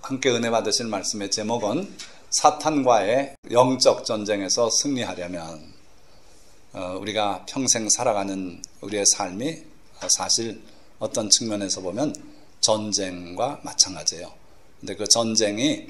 함께 은혜 받으실 말씀의 제목은 사탄과의 영적 전쟁에서 승리하려면 우리가 평생 살아가는 우리의 삶이 사실 어떤 측면에서 보면 전쟁과 마찬가지예요. 근데 그 전쟁이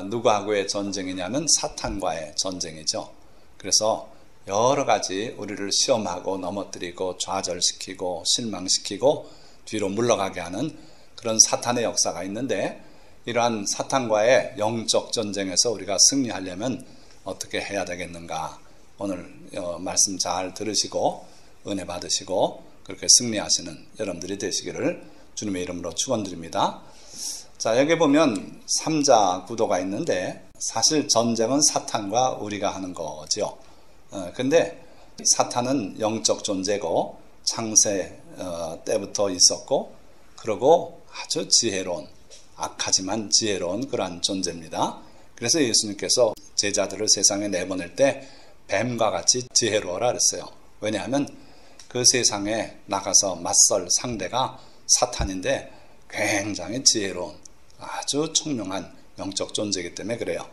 누구하고의 전쟁이냐면 사탄과의 전쟁이죠. 그래서 여러 가지 우리를 시험하고 넘어뜨리고 좌절시키고 실망시키고 뒤로 물러가게 하는 그런 사탄의 역사가 있는데, 이러한 사탄과의 영적 전쟁에서 우리가 승리하려면 어떻게 해야 되겠는가? 오늘 말씀 잘 들으시고 은혜 받으시고 그렇게 승리하시는 여러분들이 되시기를 주님의 이름으로 축원드립니다. 자, 여기 보면 3자 구도가 있는데 사실 전쟁은 사탄과 우리가 하는 거죠. 근데 사탄은 영적 존재고 창세 때부터 있었고, 그리고 아주 지혜로운, 악하지만 지혜로운 그러한 존재입니다. 그래서 예수님께서 제자들을 세상에 내보낼 때 뱀과 같이 지혜로워라 그랬어요. 왜냐하면 그 세상에 나가서 맞설 상대가 사탄인데 굉장히 지혜로운 아주 총명한 영적 존재이기 때문에 그래요.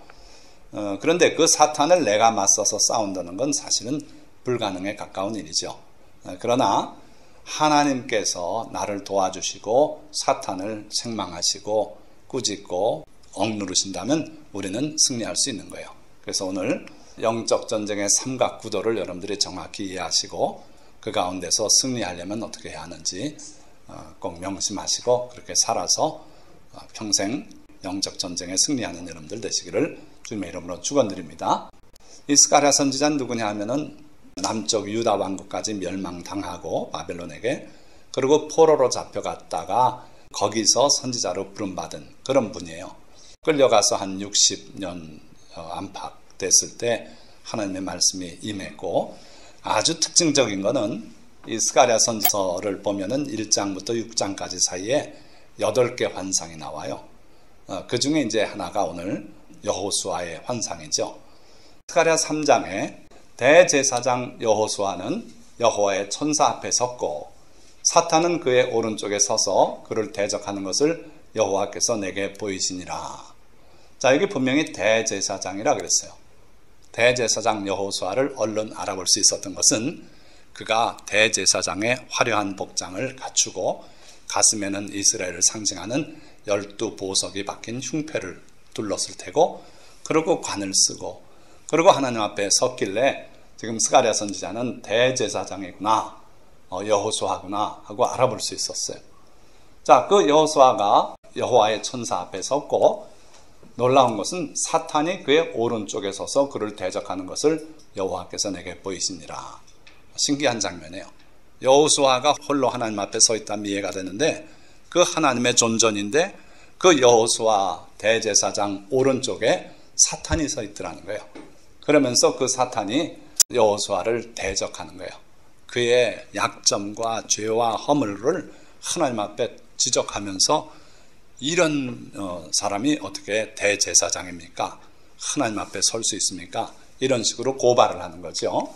그런데 그 사탄을 내가 맞서서 싸운다는 건 사실은 불가능에 가까운 일이죠. 그러나 하나님께서 나를 도와주시고 사탄을 책망하시고 꾸짖고 억누르신다면 우리는 승리할 수 있는 거예요. 그래서 오늘 영적 전쟁의 삼각구도를 여러분들이 정확히 이해하시고 그 가운데서 승리하려면 어떻게 해야 하는지 꼭 명심하시고 그렇게 살아서 평생 영적 전쟁에 승리하는 여러분들 되시기를 주님의 이름으로 축원드립니다. 이 스가랴 선지자는 누구냐 하면은 남쪽 유다 왕국까지 멸망당하고 바벨론에게, 그리고 포로로 잡혀갔다가 거기서 선지자로 부름받은 그런 분이에요. 끌려가서 한 60년 안팎됐을 때 하나님의 말씀이 임했고, 아주 특징적인 거는 이 스가랴 선지서를 보면은 1장부터 6장까지 사이에 8개 환상이 나와요. 그 중에 이제 하나가 오늘 여호수아의 환상이죠. 스가랴 3장에 대제사장 여호수아는 여호와의 천사 앞에 섰고 사탄은 그의 오른쪽에 서서 그를 대적하는 것을 여호와께서 내게 보이시니라. 자, 여기 분명히 대제사장이라 그랬어요. 대제사장 여호수아를 얼른 알아볼 수 있었던 것은 그가 대제사장의 화려한 복장을 갖추고 가슴에는 이스라엘을 상징하는 12보석이 박힌 흉패를 둘렀을 테고, 그리고 관을 쓰고 그리고 하나님 앞에 섰길래 지금 스가랴 선지자는 대제사장이구나, 여호수아구나 하고 알아볼 수 있었어요. 자, 그 여호수아가 여호와의 천사 앞에 섰고, 놀라운 것은 사탄이 그의 오른쪽에 서서 그를 대적하는 것을 여호와께서 내게 보이시니라. 신기한 장면이에요. 여호수아가 홀로 하나님 앞에 서 있다면 이해가 되는데, 그 하나님의 존전인데 그 여호수아 대제사장 오른쪽에 사탄이 서 있더라는 거예요. 그러면서 그 사탄이 여호수아를 대적하는 거예요. 그의 약점과 죄와 허물을 하나님 앞에 지적하면서 이런 사람이 어떻게 대제사장입니까? 하나님 앞에 설 수 있습니까? 이런 식으로 고발을 하는 거죠.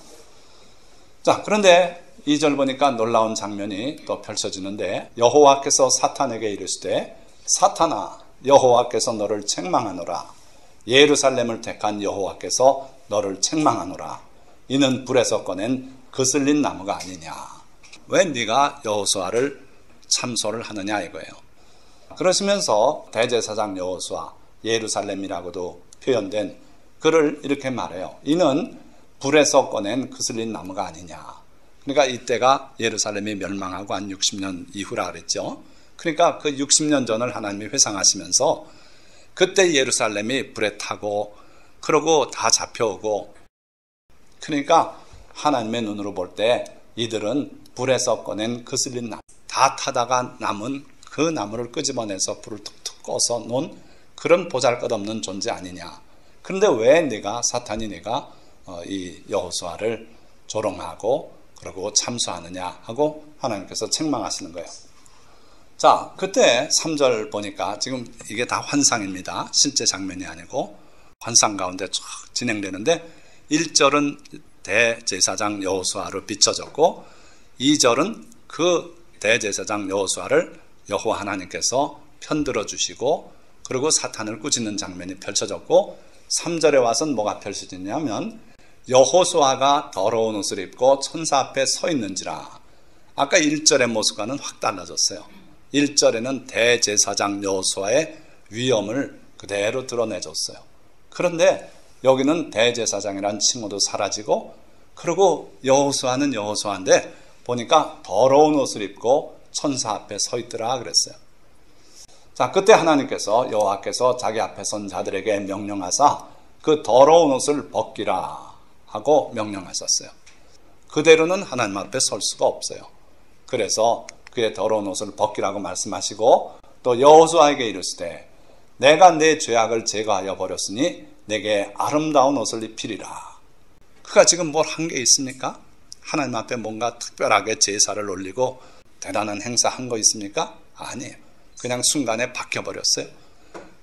자, 그런데 2절 보니까 놀라운 장면이 또 펼쳐지는데, 여호와께서 사탄에게 이르시되 사탄아, 여호와께서 너를 책망하노라. 예루살렘을 택한 여호와께서 너를 책망하노라. 이는 불에서 꺼낸 그슬린 나무가 아니냐. 왜 네가 여호수아를 참소를 하느냐 이거예요. 그러시면서 대제사장 여호수아, 예루살렘이라고도 표현된 그를 이렇게 말해요. 이는 불에서 꺼낸 그슬린 나무가 아니냐. 그러니까 이때가 예루살렘이 멸망하고 한 60년 이후라 그랬죠. 그러니까 그 60년 전을 하나님이 회상하시면서 그때 예루살렘이 불에 타고 그러고 다 잡혀오고, 그러니까 하나님의 눈으로 볼 때 이들은 불에서 꺼낸 그슬린 나무, 다 타다가 남은 그 나무를 끄집어내서 불을 툭툭 꺼서 놓은 그런 보잘것없는 존재 아니냐. 그런데 왜 네가, 사탄이 네가 이 여호수아를 조롱하고 그러고 참수하느냐 하고 하나님께서 책망하시는 거예요. 자, 그때 3절 보니까 지금 이게 다 환상입니다. 실제 장면이 아니고 환상 가운데 쫙 진행되는데, 1절은 대제사장 여호수아로 비춰졌고 2절은 그 대제사장 여호수아를 여호와 하나님께서 편들어 주시고 그리고 사탄을 꾸짖는 장면이 펼쳐졌고 3절에 와서는 뭐가 펼쳐지냐면 여호수아가 더러운 옷을 입고 천사 앞에 서 있는지라. 아까 1절의 모습과는 확 달라졌어요. 1절에는 대제사장 여호수아의 위엄을 그대로 드러내줬어요. 그런데 여기는 대제사장이란 칭호도 사라지고, 그리고 여호수아는 여호수아인데 보니까 더러운 옷을 입고 천사 앞에 서 있더라 그랬어요. 자, 그때 하나님께서 여호와께서 자기 앞에 선 자들에게 명령하사 그 더러운 옷을 벗기라 하고 명령하셨어요. 그대로는 하나님 앞에 설 수가 없어요. 그래서 그의 더러운 옷을 벗기라고 말씀하시고 또 여호수아에게 이르시되 내가 내 죄악을 제거하여 버렸으니 내게 아름다운 옷을 입히리라. 그가 지금 뭘 한 게 있습니까? 하나님 앞에 뭔가 특별하게 제사를 올리고 대단한 행사한 거 있습니까? 아니에요. 그냥 순간에 바뀌어버렸어요.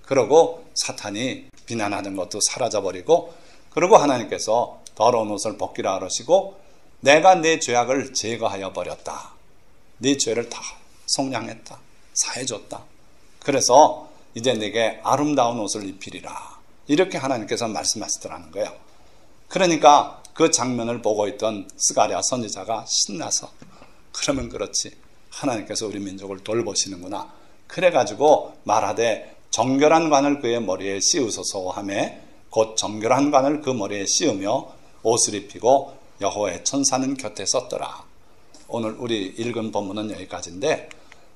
그러고 사탄이 비난하는 것도 사라져버리고, 그리고 하나님께서 더러운 옷을 벗기라 그러시고 내가 내 죄악을 제거하여 버렸다. 네 죄를 다 속량했다. 사해줬다. 그래서 이제 내게 아름다운 옷을 입히리라. 이렇게 하나님께서 말씀하시더라는 거예요. 그러니까 그 장면을 보고 있던 스가랴 선지자가 신나서, 그러면 그렇지, 하나님께서 우리 민족을 돌보시는구나. 그래가지고 말하되 정결한 관을 그의 머리에 씌우소서 하며 곧 정결한 관을 그 머리에 씌우며 옷을 입히고 여호와의 천사는 곁에 섰더라. 오늘 우리 읽은 본문은 여기까지인데,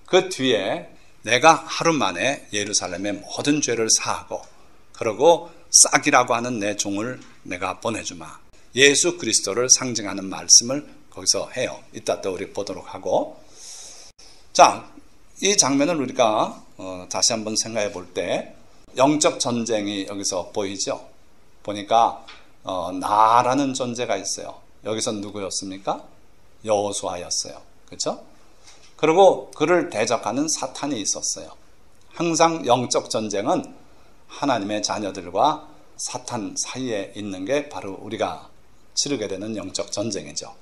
그 뒤에 내가 하루 만에 예루살렘의 모든 죄를 사하고 그리고 싹이라고 하는 내 종을 내가 보내주마. 예수 그리스도를 상징하는 말씀을 거기서 해요. 이따 또 우리 보도록 하고. 자, 이 장면을 우리가 다시 한번 생각해 볼 때 영적 전쟁이 여기서 보이죠. 보니까 나라는 존재가 있어요. 여기서 누구였습니까? 여호수아였어요. 그렇죠? 그리고 그를 대적하는 사탄이 있었어요. 항상 영적 전쟁은 하나님의 자녀들과 사탄 사이에 있는 게 바로 우리가 치르게 되는 영적 전쟁이죠.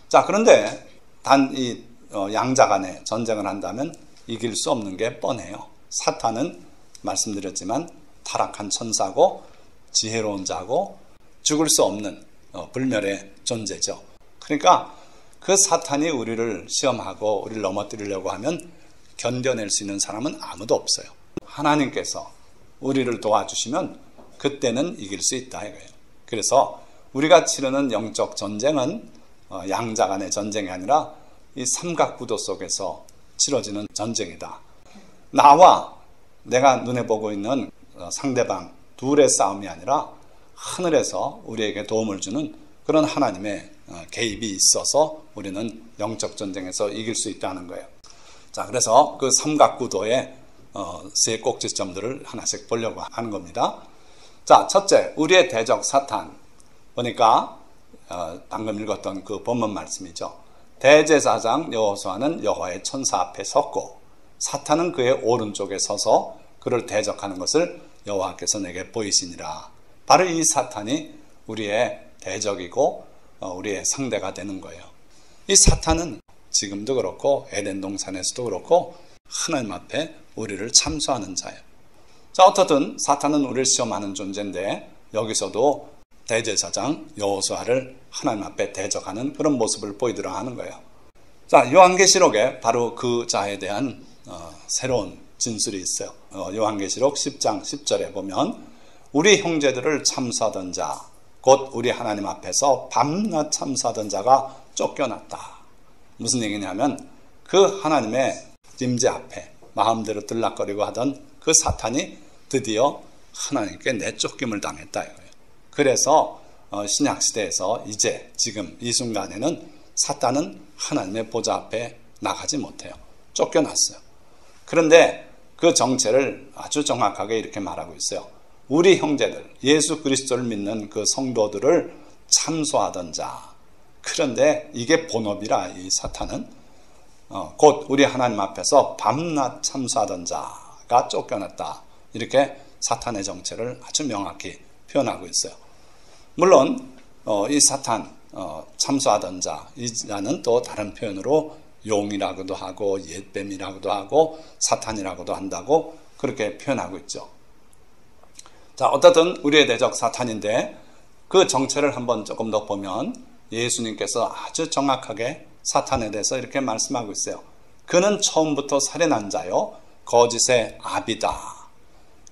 자, 그런데 단 이 양자 간에 전쟁을 한다면 이길 수 없는 게 뻔해요. 사탄은 말씀드렸지만 타락한 천사고 지혜로운 자고 죽을 수 없는 불멸의 존재죠. 그러니까 그 사탄이 우리를 시험하고 우리를 넘어뜨리려고 하면 견뎌낼 수 있는 사람은 아무도 없어요. 하나님께서 우리를 도와주시면 그때는 이길 수 있다 이거예요. 그래서 우리가 치르는 영적 전쟁은 양자 간의 전쟁이 아니라 이 삼각구도 속에서 치러지는 전쟁이다. 나와 내가 눈에 보고 있는 상대방 둘의 싸움이 아니라 하늘에서 우리에게 도움을 주는 그런 하나님의 개입이 있어서 우리는 영적 전쟁에서 이길 수 있다는 거예요. 자, 그래서 그 삼각구도의 세 꼭지점들을 하나씩 보려고 하는 겁니다. 자, 첫째, 우리의 대적 사탄. 보니까 방금 읽었던 그 본문 말씀이죠. 대제사장 여호수아는 여호와의 천사 앞에 섰고 사탄은 그의 오른쪽에 서서 그를 대적하는 것을 여호와께서 내게 보이시니라. 바로 이 사탄이 우리의 대적이고 우리의 상대가 되는 거예요. 이 사탄은 지금도 그렇고 에덴 동산에서도 그렇고 하나님 앞에 우리를 참수하는 자예요. 자, 어떻든 사탄은 우리를 시험하는 존재인데 여기서도 대제사장 여호수아를 하나님 앞에 대적하는 그런 모습을 보이더라 하는 거예요. 자, 요한계시록에 바로 그 자에 대한 새로운 진술이 있어요. 요한계시록 10장 10절에 보면 우리 형제들을 참수하던 자, 곧 우리 하나님 앞에서 밤낮 참수하던 자가 쫓겨났다. 무슨 얘기냐면 그 하나님의 임재 앞에 마음대로 들락거리고 하던 그 사탄이 드디어 하나님께 내쫓김을 당했다 이거예요. 그래서 신약시대에서 이제 지금 이 순간에는 사탄은 하나님의 보좌 앞에 나가지 못해요. 쫓겨났어요. 그런데 그 정체를 아주 정확하게 이렇게 말하고 있어요. 우리 형제들, 예수 그리스도를 믿는 그 성도들을 참소하던 자. 그런데 이게 본업이라 이 사탄은 곧 우리 하나님 앞에서 밤낮 참소하던 자가 쫓겨났다. 이렇게 사탄의 정체를 아주 명확히 표현하고 있어요. 물론 이 사탄 참소하던 자, 이 자는 또 다른 표현으로 용이라고도 하고 옛뱀이라고도 하고 사탄이라고도 한다고 그렇게 표현하고 있죠. 자, 어떻든 우리의 대적 사탄인데 그 정체를 한번 조금 더 보면 예수님께서 아주 정확하게 사탄에 대해서 이렇게 말씀하고 있어요. 그는 처음부터 살인한 자요 거짓의 아비다.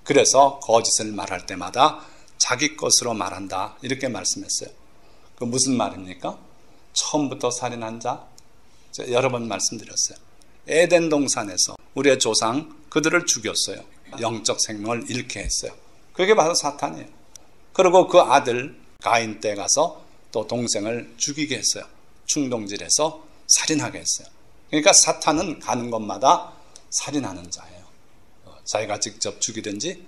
그래서 거짓을 말할 때마다 자기 것으로 말한다. 이렇게 말씀했어요. 그 무슨 말입니까? 처음부터 살인한 자, 여러 번 말씀드렸어요. 에덴 동산에서 우리의 조상 그들을 죽였어요. 영적 생명을 잃게 했어요. 그게 바로 사탄이에요. 그리고 그 아들 가인 때 가서 또 동생을 죽이게 했어요. 충동질해서 살인하게 했어요. 그러니까 사탄은 가는 곳마다 살인하는 자예요. 자기가 직접 죽이든지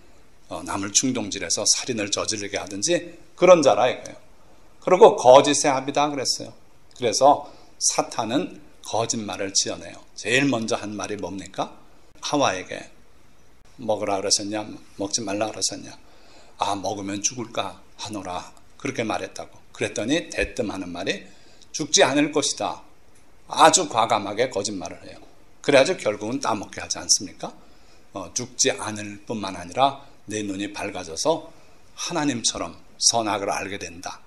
남을 충동질해서 살인을 저지르게 하든지 그런 자라 이거예요. 그리고 거짓의 아비다 그랬어요. 그래서 사탄은 거짓말을 지어내요. 제일 먼저 한 말이 뭡니까? 하와에게 먹으라 그러셨냐? 먹지 말라 그러셨냐? 아, 먹으면 죽을까 하노라. 그렇게 말했다고. 그랬더니 대뜸 하는 말이 죽지 않을 것이다. 아주 과감하게 거짓말을 해요. 그래야지 결국은 따먹게 하지 않습니까? 죽지 않을 뿐만 아니라 내 눈이 밝아져서 하나님처럼 선악을 알게 된다.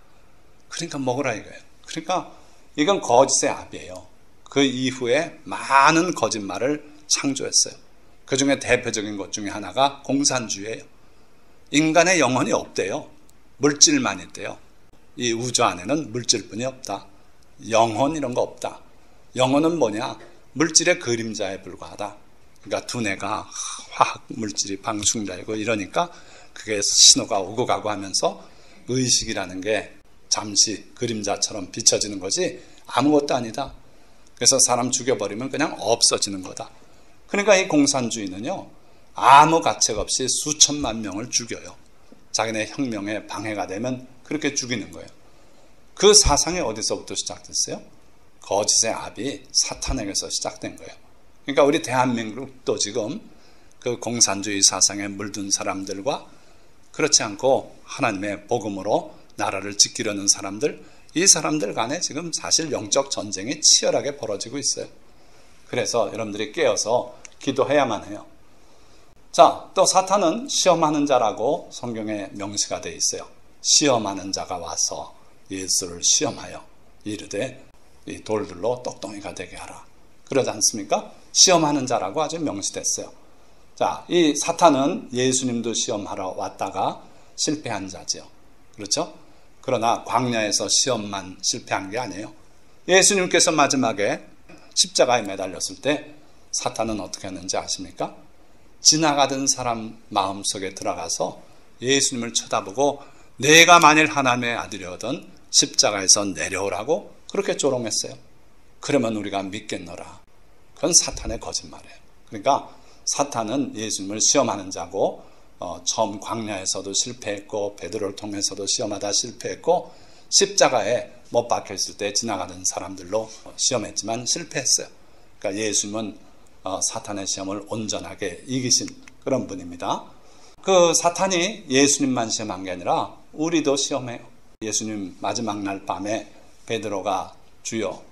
그러니까 먹으라 이거예요. 그러니까 이건 거짓의 압이에요. 그 이후에 많은 거짓말을 창조했어요. 그 중에 대표적인 것 중에 하나가 공산주의예요. 인간의 영혼이 없대요. 물질만 있대요. 이 우주 안에는 물질뿐이 없다. 영혼 이런 거 없다. 영혼은 뭐냐? 물질의 그림자에 불과하다. 그러니까 두뇌가 화학 물질이 방충되고 이러니까 그게 신호가 오고 가고 하면서 의식이라는 게 잠시 그림자처럼 비춰지는 거지 아무것도 아니다. 그래서 사람 죽여버리면 그냥 없어지는 거다. 그러니까 이 공산주의는요, 아무 가책 없이 수천만 명을 죽여요. 자기네 혁명에 방해가 되면 그렇게 죽이는 거예요. 그 사상이 어디서부터 시작됐어요? 거짓의 압이 사탄에게서 시작된 거예요. 그러니까 우리 대한민국도 지금 그 공산주의 사상에 물든 사람들과 그렇지 않고 하나님의 복음으로 나라를 지키려는 사람들, 이 사람들 간에 지금 사실 영적 전쟁이 치열하게 벌어지고 있어요. 그래서 여러분들이 깨어서 기도해야만 해요. 자, 또 사탄은 시험하는 자라고 성경에 명시가 되어 있어요. 시험하는 자가 와서 예수를 시험하여 이르되 이 돌들로 똑똑이가 되게 하라. 그러지 않습니까? 시험하는 자라고 아주 명시됐어요. 자, 이 사탄은 예수님도 시험하러 왔다가 실패한 자죠. 그렇죠? 그러나 광야에서 시험만 실패한 게 아니에요. 예수님께서 마지막에 십자가에 매달렸을 때 사탄은 어떻게 했는지 아십니까? 지나가던 사람 마음속에 들어가서 예수님을 쳐다보고 내가 만일 하나님의 아들이거든 십자가에서 내려오라고 그렇게 조롱했어요. 그러면 우리가 믿겠노라. 그건 사탄의 거짓말이에요. 그러니까 사탄은 예수님을 시험하는 자고 처음 광야에서도 실패했고 베드로를 통해서도 시험하다 실패했고 십자가에 못 박혀있을 때 지나가던 사람들로 시험했지만 실패했어요. 그러니까 예수님은 사탄의 시험을 온전하게 이기신 그런 분입니다. 그 사탄이 예수님만 시험한 게 아니라 우리도 시험해요. 예수님 마지막 날 밤에 베드로가 주여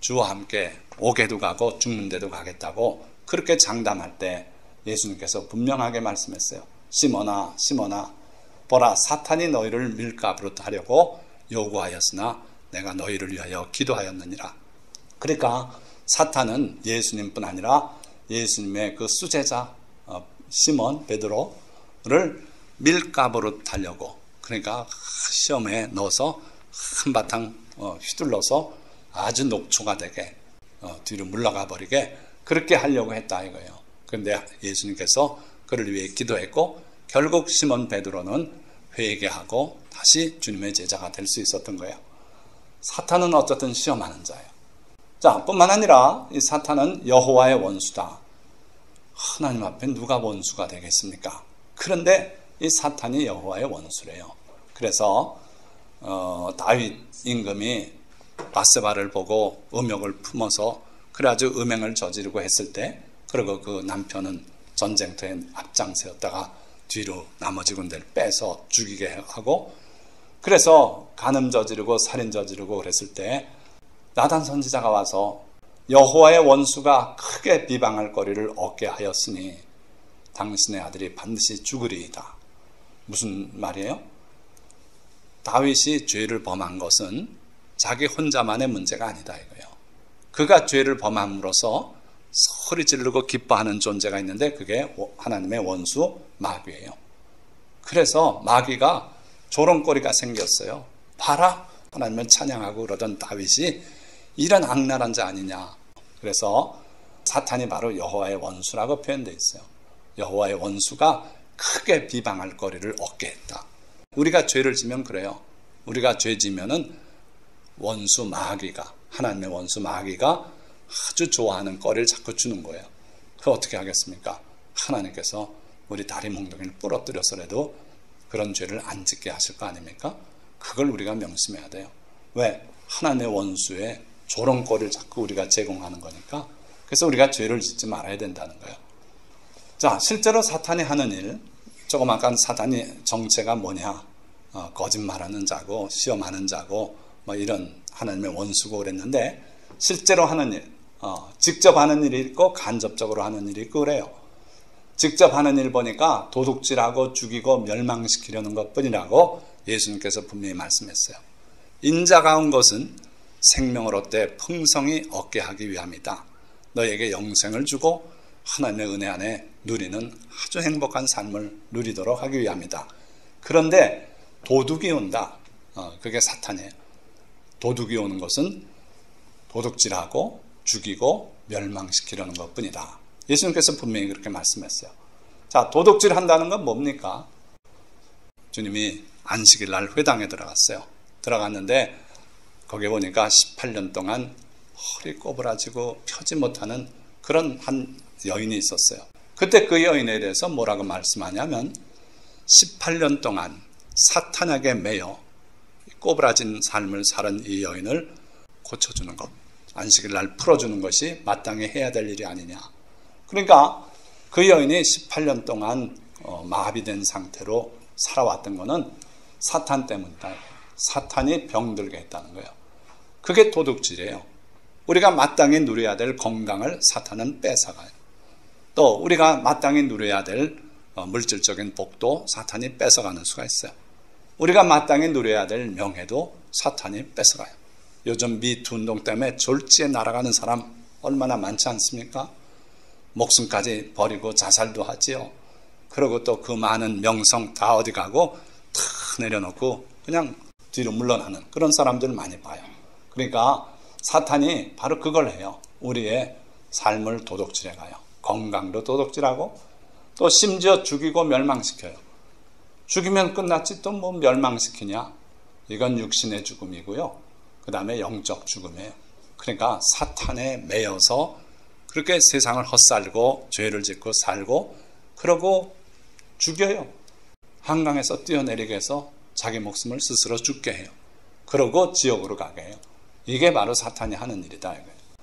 주와 함께 옥에도 가고 죽는데도 가겠다고 그렇게 장담할 때 예수님께서 분명하게 말씀했어요. 시몬아 시몬아 보라 사탄이 너희를 밀가부르트 하려고 요구하였으나 내가 너희를 위하여 기도하였느니라. 그러니까 사탄은 예수님뿐 아니라 예수님의 그 수제자 시몬 베드로를 밀가부르트 하려고 그러니까 시험에 넣어서 한바탕 휘둘러서 아주 녹초가 되게 뒤로 물러가 버리게 그렇게 하려고 했다 이거예요. 그런데 예수님께서 그를 위해 기도했고 결국 시몬 베드로는 회개하고 다시 주님의 제자가 될 수 있었던 거예요. 사탄은 어쨌든 시험하는 자예요. 자, 뿐만 아니라 이 사탄은 여호와의 원수다. 하나님 앞에 누가 원수가 되겠습니까? 그런데 이 사탄이 여호와의 원수래요. 그래서 다윗 임금이 바세바를 보고 음욕을 품어서 그래 아주 음행을 저지르고 했을 때 그리고 그 남편은 전쟁터에 앞장세웠다가 뒤로 나머지 군대를 빼서 죽이게 하고 그래서 간음 저지르고 살인 저지르고 그랬을 때 나단 선지자가 와서 여호와의 원수가 크게 비방할 거리를 얻게 하였으니 당신의 아들이 반드시 죽으리이다. 무슨 말이에요? 다윗이 죄를 범한 것은 자기 혼자만의 문제가 아니다 이거예요. 그가 죄를 범함으로써 소리 지르고 기뻐하는 존재가 있는데 그게 하나님의 원수 마귀예요. 그래서 마귀가 조롱거리가 생겼어요. 봐라, 하나님을 찬양하고 그러던 다윗이 이런 악랄한 자 아니냐. 그래서 사탄이 바로 여호와의 원수라고 표현되어 있어요. 여호와의 원수가 크게 비방할 거리를 얻게 했다. 우리가 죄를 지면 그래요. 우리가 죄 지면은 원수 마귀가, 하나님의 원수 마귀가 아주 좋아하는 거리를 자꾸 주는 거예요. 그거 어떻게 하겠습니까? 하나님께서 우리 다리 몽둥이를 부러뜨려서라도 그런 죄를 안 짓게 하실 거 아닙니까? 그걸 우리가 명심해야 돼요. 왜? 하나님의 원수의 조롱거리를 자꾸 우리가 제공하는 거니까. 그래서 우리가 죄를 짓지 말아야 된다는 거예요. 자, 실제로 사탄이 하는 일, 조금 아까 사탄이 정체가 뭐냐, 거짓말하는 자고 시험하는 자고 뭐 이런 하나님의 원수고 그랬는데, 실제로 하는 일, 직접 하는 일이 있고 간접적으로 하는 일이 있고 그래요. 직접 하는 일 보니까 도둑질하고 죽이고 멸망시키려는 것뿐이라고 예수님께서 분명히 말씀했어요. 인자가 온 것은 생명을 얻되 풍성히 얻게 하기 위함이다. 너에게 영생을 주고 하나님의 은혜 안에 누리는 아주 행복한 삶을 누리도록 하기 위함이다. 그런데 도둑이 온다. 그게 사탄이에요. 도둑이 오는 것은 도둑질하고 죽이고 멸망시키려는 것뿐이다. 예수님께서 분명히 그렇게 말씀했어요. 자, 도둑질 한다는 건 뭡니까? 주님이 안식일 날 회당에 들어갔어요. 들어갔는데 거기에 보니까 18년 동안 허리 꼬부라지고 펴지 못하는 그런 한 여인이 있었어요. 그때 그 여인에 대해서 뭐라고 말씀하냐면 18년 동안 사탄에게 매여 꼬부라진 삶을 사는 이 여인을 고쳐주는 것, 안식일 날 풀어주는 것이 마땅히 해야 될 일이 아니냐. 그러니까 그 여인이 18년 동안 마비된 상태로 살아왔던 것은 사탄 때문이다. 사탄이 병들게 했다는 거예요. 그게 도둑질이에요. 우리가 마땅히 누려야 될 건강을 사탄은 뺏어가요. 또 우리가 마땅히 누려야 될 물질적인 복도 사탄이 뺏어가는 수가 있어요. 우리가 마땅히 누려야 될 명예도 사탄이 뺏어가요. 요즘 미투 운동 때문에 졸지에 날아가는 사람 얼마나 많지 않습니까? 목숨까지 버리고 자살도 하지요. 그리고 또 그 많은 명성 다 어디 가고 다 내려놓고 그냥 뒤로 물러나는 그런 사람들 많이 봐요. 그러니까 사탄이 바로 그걸 해요. 우리의 삶을 도둑질해 가요. 건강도 도둑질하고 또 심지어 죽이고 멸망시켜요. 죽이면 끝났지 또 뭐 멸망시키냐? 이건 육신의 죽음이고요. 그 다음에 영적 죽음이에요. 그러니까 사탄에 매여서 그렇게 세상을 헛살고 죄를 짓고 살고 그러고 죽여요. 한강에서 뛰어내리게 해서 자기 목숨을 스스로 죽게 해요. 그러고 지옥으로 가게 해요. 이게 바로 사탄이 하는 일이다.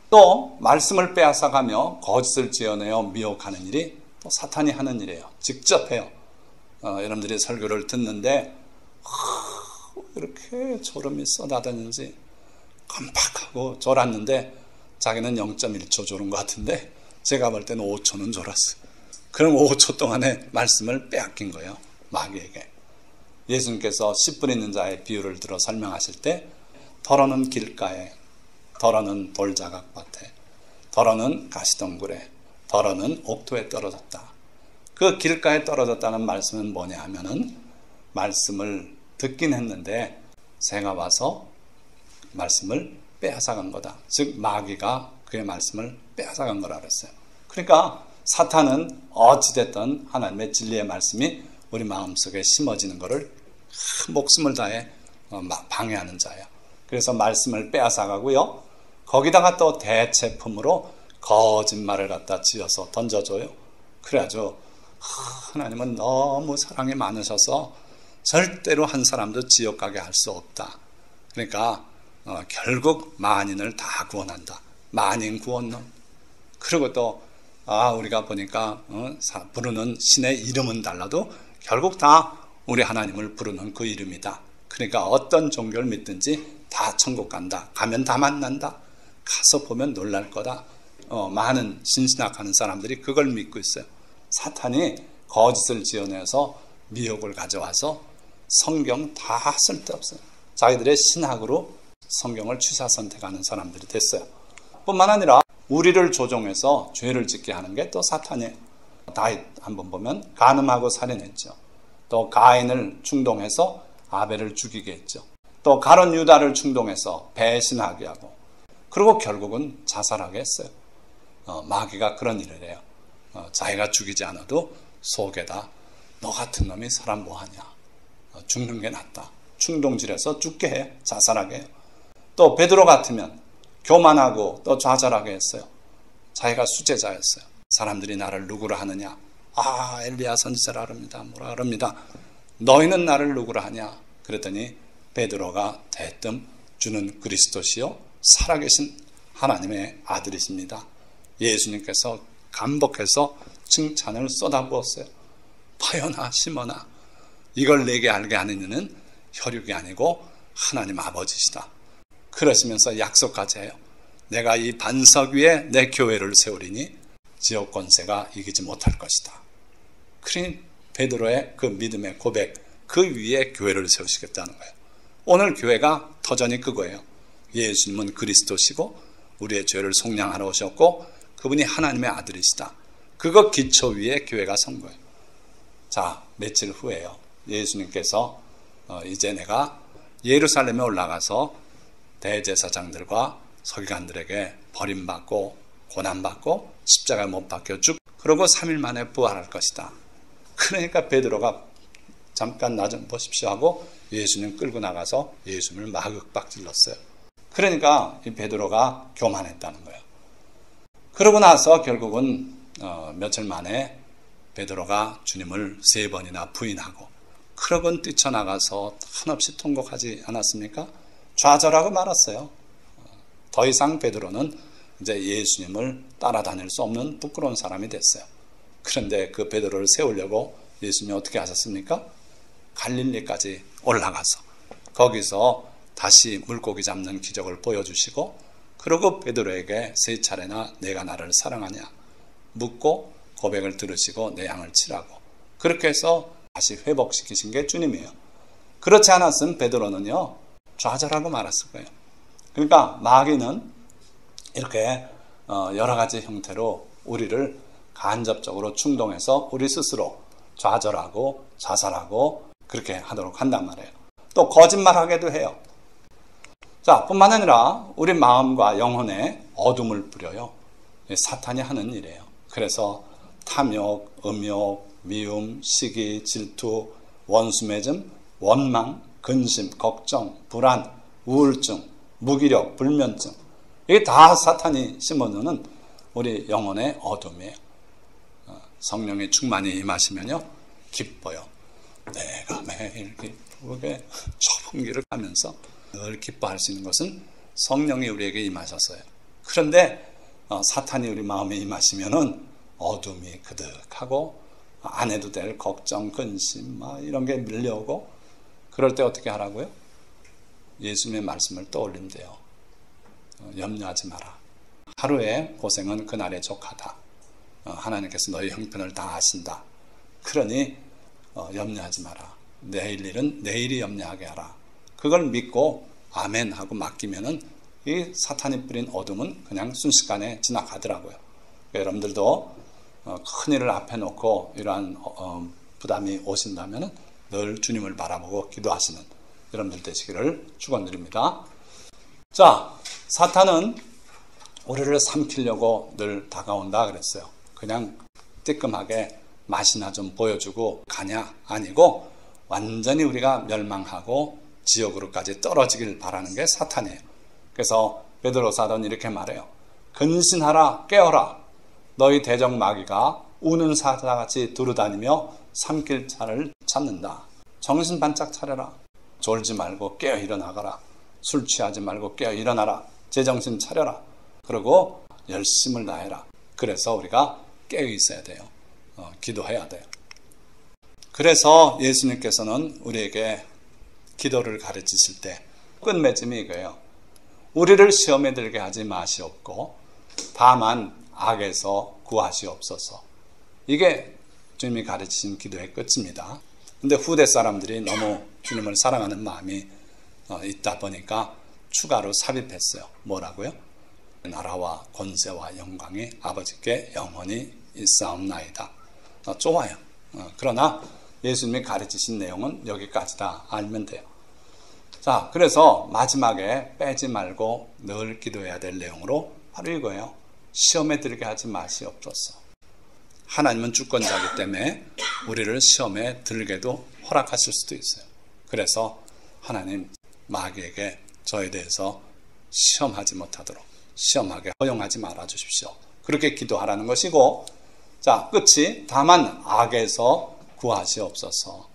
또 말씀을 빼앗아가며 거짓을 지어내어 미혹하는 일이 또 사탄이 하는 일이에요. 직접 해요. 여러분들이 설교를 듣는데 이렇게 졸음이 쏟아지는지 깜빡하고 졸았는데 자기는 0.1초 졸은 것 같은데 제가 볼 때는 5초는 졸았어요. 그럼 5초 동안에 말씀을 빼앗긴 거예요. 마귀에게. 예수님께서 씨 뿌리는 자의 비유를 들어 설명하실 때 덜어는 길가에, 덜어는 돌자각밭에, 덜어는 가시덩굴에, 덜어는 옥토에 떨어졌다. 그 길가에 떨어졌다는 말씀은 뭐냐 하면은 말씀을 듣긴 했는데 새가 와서 말씀을 빼앗아간 거다. 즉 마귀가 그의 말씀을 빼앗아간 거라 그랬어요. 그러니까 사탄은 어찌됐든 하나님의 진리의 말씀이 우리 마음속에 심어지는 것을 목숨을 다해 방해하는 자예요. 그래서 말씀을 빼앗아가고요. 거기다가 또 대체품으로 거짓말을 갖다 지어서 던져줘요. 그래야죠. 하나님은 너무 사랑이 많으셔서 절대로 한 사람도 지옥 가게 할 수 없다. 그러니까 결국 만인을 다 구원한다. 만인 구원론. 그리고 또 우리가 보니까 부르는 신의 이름은 달라도 결국 다 우리 하나님을 부르는 그 이름이다. 그러니까 어떤 종교를 믿든지 다 천국 간다. 가면 다 만난다. 가서 보면 놀랄 거다. 많은 신신학하는 사람들이 그걸 믿고 있어요. 사탄이 거짓을 지어내서 미혹을 가져와서 성경 다 쓸데없어요. 자기들의 신학으로 성경을 취사 선택하는 사람들이 됐어요. 뿐만 아니라 우리를 조종해서 죄를 짓게 하는 게 또 사탄이에요. 다윗 한번 보면 간음하고 살인했죠. 또 가인을 충동해서 아벨을 죽이게 했죠. 또 가룟 유다를 충동해서 배신하게 하고, 그리고 결국은 자살하게 했어요. 마귀가 그런 일을 해요. 자기가 죽이지 않아도 속에다 너 같은 놈이 사람 뭐하냐, 죽는 게 낫다, 충동질해서 죽게 해요. 자살하게 해요. 또 베드로 같으면 교만하고 또 좌절하게 했어요. 자기가 수제자였어요. 사람들이 나를 누구라 하느냐, 엘리야 선지자라 합니다, 뭐라 그럽니다. 너희는 나를 누구라 하냐. 그랬더니 베드로가 대뜸 주는 그리스도시요 살아계신 하나님의 아들이십니다. 예수님께서 감복해서 칭찬을 쏟아부었어요. 파요나 시몬아, 이걸 내게 알게 하는 이는 혈육이 아니고 하나님 아버지시다. 그러시면서 약속까지 해요. 내가 이 반석 위에 내 교회를 세우리니 지옥 권세가 이기지 못할 것이다. 그러니 베드로의 그 믿음의 고백, 그 위에 교회를 세우시겠다는 거예요. 오늘 교회가 터전이 그거예요. 예수님은 그리스도시고 우리의 죄를 속량하러 오셨고 그분이 하나님의 아들이시다. 그거 기초 위에 교회가 선 거예요. 자, 며칠 후에요. 예수님께서 이제 내가 예루살렘에 올라가서 대제사장들과 서기관들에게 버림받고 고난받고 십자가에 못 박혀 죽고 그러고 3일 만에 부활할 것이다. 그러니까 베드로가 잠깐 나 좀 보십시오 하고 예수님 끌고 나가서 예수님을 마극박 질렀어요. 그러니까 이 베드로가 교만했다는 거예요. 그러고 나서 결국은 며칠 만에 베드로가 주님을 3번이나 부인하고 그러곤 뛰쳐나가서 한없이 통곡하지 않았습니까? 좌절하고 말았어요. 더 이상 베드로는 이제 예수님을 따라다닐 수 없는 부끄러운 사람이 됐어요. 그런데 그 베드로를 세우려고 예수님이 어떻게 하셨습니까? 갈릴리까지 올라가서 거기서 다시 물고기 잡는 기적을 보여주시고, 그리고 베드로에게 3차례나 내가 나를 사랑하냐 묻고 고백을 들으시고 내 양을 치라고, 그렇게 해서 다시 회복시키신 게 주님이에요. 그렇지 않았으면 베드로는요 좌절하고 말았을 거예요. 그러니까 마귀는 이렇게 여러 가지 형태로 우리를 간접적으로 충동해서 우리 스스로 좌절하고 자살하고 그렇게 하도록 한단 말이에요. 또 거짓말하게도 해요. 자, 뿐만 아니라 우리 마음과 영혼에 어둠을 뿌려요. 사탄이 하는 일이에요. 그래서 탐욕, 음욕, 미움, 시기, 질투, 원수매즘, 원망, 근심, 걱정, 불안, 우울증, 무기력, 불면증, 이게 다 사탄이 심어두는 우리 영혼의 어둠이에요. 성령의 충만이 임하시면요 기뻐요. 내가 매일 기쁘게 좁은 길을 가면서 늘 기뻐할 수 있는 것은 성령이 우리에게 임하셨어요. 그런데 사탄이 우리 마음에 임하시면은 어둠이 그득하고 안 해도 될 걱정, 근심 이런 게 밀려오고, 그럴 때 어떻게 하라고요? 예수님의 말씀을 떠올리면 돼요. 염려하지 마라. 하루의 고생은 그날의 족하다. 하나님께서 너희 형편을 다 아신다. 그러니 염려하지 마라. 내일 일은 내일이 염려하게 하라. 그걸 믿고 아멘 하고 맡기면은 이 사탄이 뿌린 어둠은 그냥 순식간에 지나가더라고요. 그러니까 여러분들도 큰 일을 앞에 놓고 이러한 부담이 오신다면은 늘 주님을 바라보고 기도하시는 여러분들 되시기를 축원드립니다. 자, 사탄은 우리를 삼키려고 늘 다가온다 그랬어요. 그냥 뜨끔하게 맛이나 좀 보여주고 가냐? 아니고 완전히 우리가 멸망하고 지옥으로까지 떨어지길 바라는 게 사탄이에요. 그래서 베드로 사도는 이렇게 말해요. 근신하라, 깨어라. 너희 대적 마귀가 우는 사자같이 두루다니며 삼킬 자를 찾는다. 정신 반짝 차려라. 졸지 말고 깨어 일어나거라. 술 취하지 말고 깨어 일어나라. 제정신 차려라. 그리고 열심을 다해라. 그래서 우리가 깨어 있어야 돼요. 기도해야 돼요. 그래서 예수님께서는 우리에게 기도를 가르치실 때 끝맺음이 이거예요. 우리를 시험에 들게 하지 마시옵고 다만 악에서 구하시옵소서. 이게 주님이 가르치신 기도의 끝입니다. 근데 후대 사람들이 너무 주님을 사랑하는 마음이 있다 보니까 추가로 삽입했어요. 뭐라고요? 나라와 권세와 영광이 아버지께 영원히 있사옵나이다. 좋아요. 그러나 예수님이 가르치신 내용은 여기까지다 알면 돼요. 자, 그래서 마지막에 빼지 말고 늘 기도해야 될 내용으로 바로 이거예요. 시험에 들게 하지 마시옵소서. 하나님은 주권자이기 때문에 우리를 시험에 들게도 허락하실 수도 있어요. 그래서 하나님, 마귀에게 저에 대해서 시험하지 못하도록 시험하게 허용하지 말아 주십시오. 그렇게 기도하라는 것이고, 자, 끝이 다만 악에서 구하시옵소서.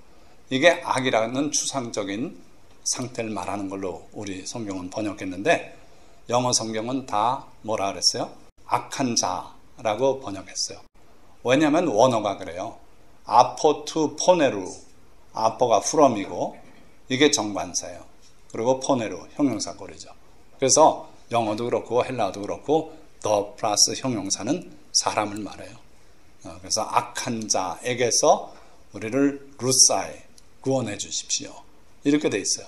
이게 악이라는 추상적인 상태를 말하는 걸로 우리 성경은 번역했는데, 영어 성경은 다 뭐라 그랬어요? 악한 자라고 번역했어요. 왜냐하면 원어가 그래요. 아포 투 포네루, 아포가 프롬이고 이게 정관사예요. 그리고 포네루, 형용사 고리죠. 그래서 영어도 그렇고 헬라어도 그렇고 더 플러스 형용사는 사람을 말해요. 그래서 악한 자에게서 우리를 루사이, 구원해 주십시오. 이렇게 돼 있어요.